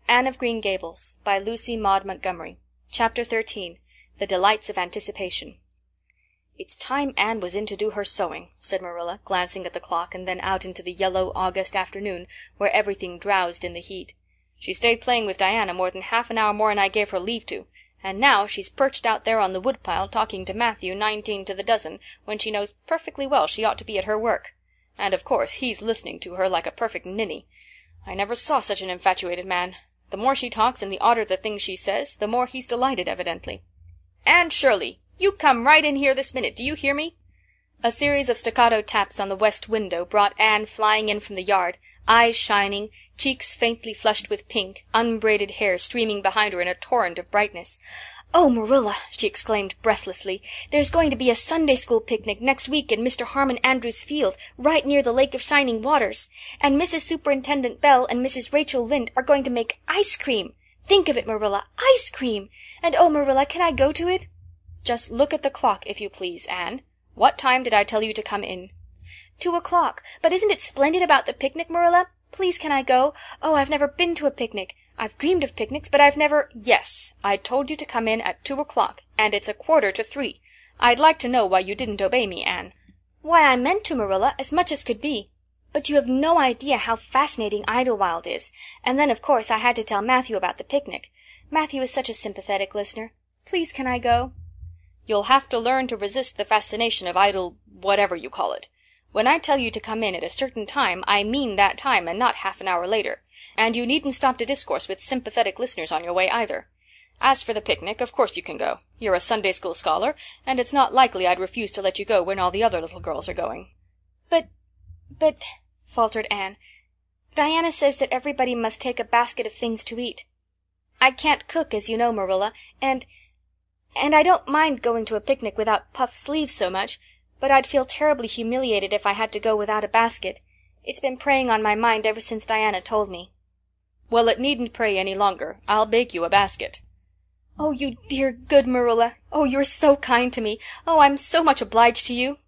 Anne of Green Gables by Lucy Maud Montgomery. Chapter 13. The Delights of Anticipation. "It's time Anne was in to do her sewing," said Marilla, glancing at the clock and then out into the yellow August afternoon where everything drowsed in the heat. "She stayed playing with Diana more than half an hour more'n I gave her leave to, and now she's perched out there on the woodpile talking to Matthew 19 to the dozen when she knows perfectly well she ought to be at her work. And of course he's listening to her like a perfect ninny. I never saw such an infatuated man. The more she talks and the odder the things she says, the more he's delighted, evidently. Anne Shirley, you come right in here this minute, do you hear me?" A series of staccato taps on the west window brought Anne flying in from the yard, eyes shining, cheeks faintly flushed with pink, unbraided hair streaming behind her in a torrent of brightness. "Oh, Marilla," she exclaimed breathlessly, "there's going to be a Sunday school picnic next week in Mr. Harmon Andrews' field, right near the Lake of Shining Waters. And Mrs. Superintendent Bell and Mrs. Rachel Lynde are going to make ice cream. Think of it, Marilla, ice cream! And oh, Marilla, can I go to it?" "Just look at the clock, if you please, Anne. What time did I tell you to come in?" 2 o'clock. But isn't it splendid about the picnic, Marilla? Please can I go? Oh, I've never been to a picnic. I've dreamed of picnics, but I've never— "Yes, I told you to come in at 2 o'clock, and it's 2:45. I'd like to know why you didn't obey me, Anne." "Why, I meant to, Marilla, as much as could be. But you have no idea how fascinating Idlewild is. And then, of course, I had to tell Matthew about the picnic. Matthew is such a sympathetic listener. Please can I go?" "You'll have to learn to resist the fascination of whatever you call it. When I tell you to come in at a certain time, I mean that time and not half an hour later. And you needn't stop to discourse with sympathetic listeners on your way either. As for the picnic, of course you can go. You're a Sunday school scholar, and it's not likely I'd refuse to let you go when all the other little girls are going." But, faltered Anne, "Diana says that everybody must take a basket of things to eat. I can't cook, as you know, Marilla, and I don't mind going to a picnic without puffed sleeves so much, but I'd feel terribly humiliated if I had to go without a basket. It's been preying on my mind ever since Diana told me." "Well, it needn't prey any longer. I'll bake you a basket." "Oh, you dear good Marilla. Oh, you're so kind to me. Oh, I'm so much obliged to you."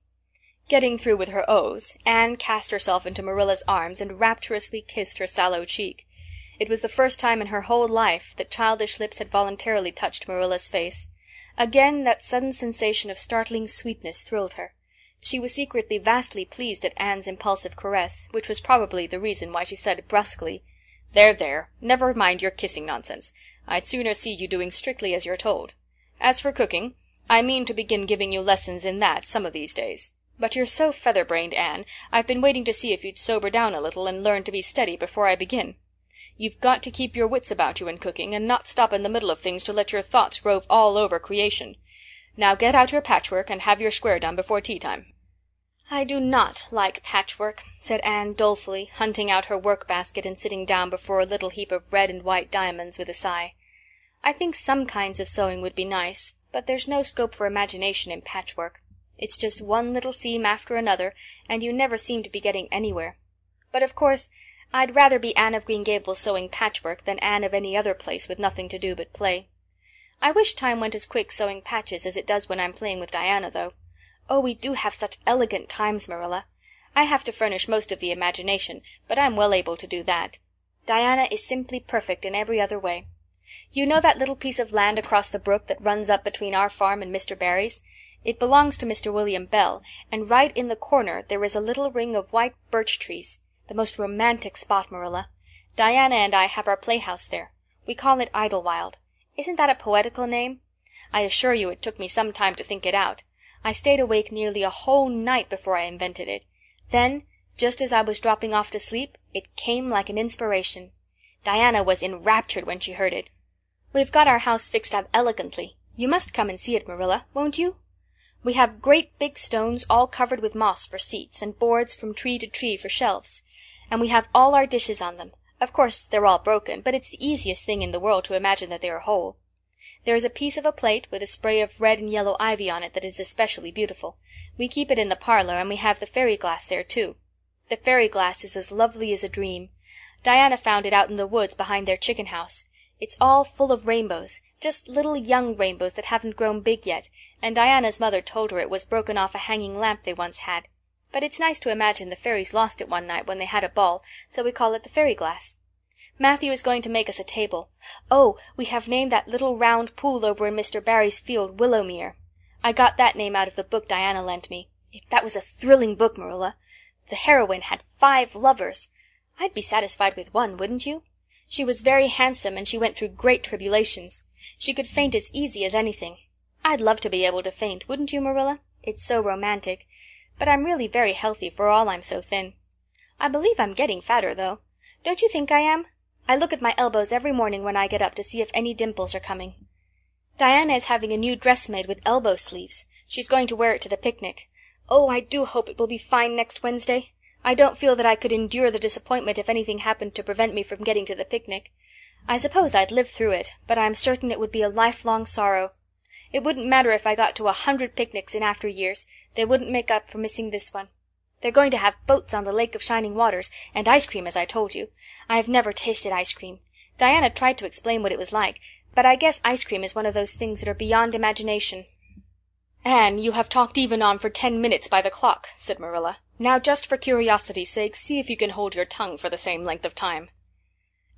Getting through with her O's, Anne cast herself into Marilla's arms and rapturously kissed her sallow cheek. It was the first time in her whole life that childish lips had voluntarily touched Marilla's face. Again that sudden sensation of startling sweetness thrilled her. She was secretly vastly pleased at Anne's impulsive caress, which was probably the reason why she said brusquely, There, never mind your kissing nonsense. I'd sooner see you doing strictly as you're told. As for cooking, I mean to begin giving you lessons in that some of these days. But you're so feather-brained, Anne, I've been waiting to see if you'd sober down a little and learn to be steady before I begin. You've got to keep your wits about you in cooking, and not stop in the middle of things to let your thoughts rove all over creation. Now get out your patchwork and have your square done before tea-time." "I do not like patchwork," said Anne dolefully, hunting out her work-basket and sitting down before a little heap of red and white diamonds with a sigh. "I think some kinds of sewing would be nice, but there's no scope for imagination in patchwork. It's just one little seam after another, and you never seem to be getting anywhere. But of course I'd rather be Anne of Green Gables sewing patchwork than Anne of any other place with nothing to do but play. I wish time went as quick sewing patches as it does when I'm playing with Diana, though. Oh, we do have such elegant times, Marilla. I have to furnish most of the imagination, but I'm well able to do that. Diana is simply perfect in every other way. You know that little piece of land across the brook that runs up between our farm and Mr. Barry's? It belongs to Mr. William Bell, and right in the corner there is a little ring of white birch trees. The most romantic spot, Marilla. Diana and I have our playhouse there. We call it Idlewild. Isn't that a poetical name? I assure you it took me some time to think it out. I stayed awake nearly a whole night before I invented it. Then, just as I was dropping off to sleep, it came like an inspiration. Diana was enraptured when she heard it. We've got our house fixed up elegantly. You must come and see it, Marilla, won't you? We have great big stones all covered with moss for seats, and boards from tree to tree for shelves. And we have all our dishes on them. Of course they're all broken, but it's the easiest thing in the world to imagine that they are whole. There is a piece of a plate with a spray of red and yellow ivy on it that is especially beautiful. We keep it in the parlor, and we have the fairy glass there, too. The fairy glass is as lovely as a dream. Diana found it out in the woods behind their chicken house. It's all full of rainbows, just little young rainbows that haven't grown big yet, and Diana's mother told her it was broken off a hanging lamp they once had. But it's nice to imagine the fairies lost it one night when they had a ball, so we call it the fairy glass. Matthew is going to make us a table. Oh, we have named that little round pool over in Mr. Barry's field Willowmere. I got that name out of the book Diana lent me. That was a thrilling book, Marilla. The heroine had 5 lovers. I'd be satisfied with one, wouldn't you? She was very handsome, and she went through great tribulations. She could faint as easy as anything. I'd love to be able to faint, wouldn't you, Marilla? It's so romantic. But I'm really very healthy for all I'm so thin. I believe I'm getting fatter, though. Don't you think I am? I look at my elbows every morning when I get up to see if any dimples are coming. Diana is having a new dress made with elbow sleeves. She's going to wear it to the picnic. Oh, I do hope it will be fine next Wednesday. I don't feel that I could endure the disappointment if anything happened to prevent me from getting to the picnic. I suppose I'd live through it, but I'm certain it would be a lifelong sorrow. It wouldn't matter if I got to 100 picnics in after years. They wouldn't make up for missing this one. They're going to have boats on the Lake of Shining Waters, and ice cream, as I told you. I've never tasted ice cream. Diana tried to explain what it was like, but I guess ice cream is one of those things that are beyond imagination. "Anne, you have talked even on for 10 minutes by the clock," said Marilla. "Now, just for curiosity's sake, see if you can hold your tongue for the same length of time."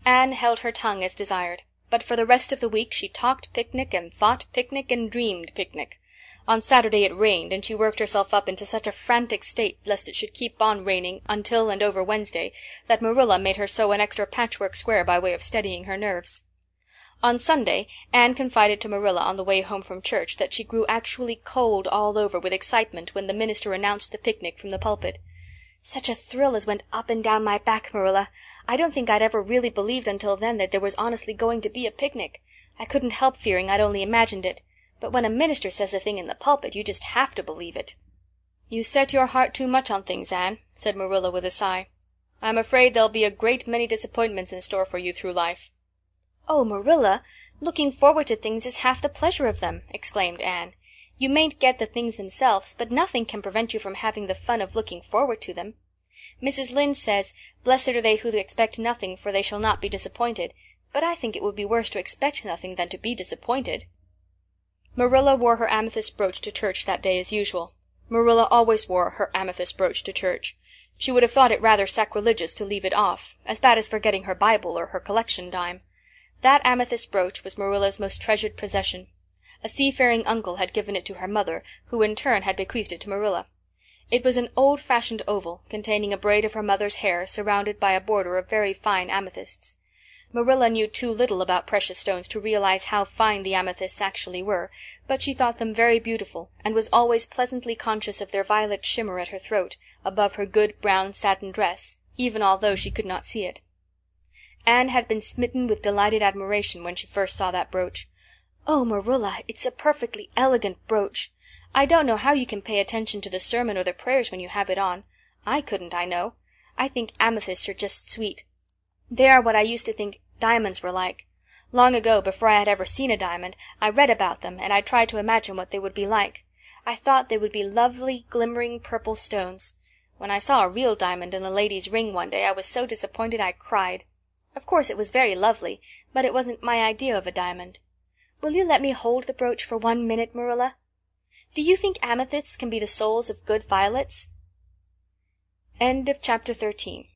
Anne held her tongue as desired, but for the rest of the week she talked picnic and thought picnic and dreamed picnic. On Saturday it rained, and she worked herself up into such a frantic state lest it should keep on raining until and over Wednesday that Marilla made her sew an extra patchwork square by way of steadying her nerves. On Sunday Anne confided to Marilla on the way home from church that she grew actually cold all over with excitement when the minister announced the picnic from the pulpit. "Such a thrill as went up and down my back, Marilla. I don't think I'd ever really believed until then that there was honestly going to be a picnic. I couldn't help fearing I'd only imagined it. But when a minister says a thing in the pulpit, you just have to believe it." "You set your heart too much on things, Anne," said Marilla with a sigh. "I'm afraid there'll be a great many disappointments in store for you through life." "Oh, Marilla, looking forward to things is half the pleasure of them," exclaimed Anne. "You mayn't get the things themselves, but nothing can prevent you from having the fun of looking forward to them. Mrs. Lynde says, 'Blessed are they who expect nothing, for they shall not be disappointed,' but I think it would be worse to expect nothing than to be disappointed." Marilla wore her amethyst brooch to church that day as usual. Marilla always wore her amethyst brooch to church. She would have thought it rather sacrilegious to leave it off, as bad as forgetting her Bible or her collection dime. That amethyst brooch was Marilla's most treasured possession. A seafaring uncle had given it to her mother, who in turn had bequeathed it to Marilla. It was an old-fashioned oval, containing a braid of her mother's hair surrounded by a border of very fine amethysts. Marilla knew too little about precious stones to realize how fine the amethysts actually were, but she thought them very beautiful, and was always pleasantly conscious of their violet shimmer at her throat, above her good brown satin dress, even although she could not see it. Anne had been smitten with delighted admiration when she first saw that brooch. "Oh, Marilla, it's a perfectly elegant brooch. I don't know how you can pay attention to the sermon or the prayers when you have it on. I couldn't, I know. I think amethysts are just sweet. They are what I used to think diamonds were like. Long ago, before I had ever seen a diamond, I read about them, and I tried to imagine what they would be like. I thought they would be lovely, glimmering purple stones. When I saw a real diamond in a lady's ring one day, I was so disappointed I cried. Of course it was very lovely, but it wasn't my idea of a diamond. Will you let me hold the brooch for 1 minute, Marilla? Do you think amethysts can be the souls of good violets?" End of chapter 13.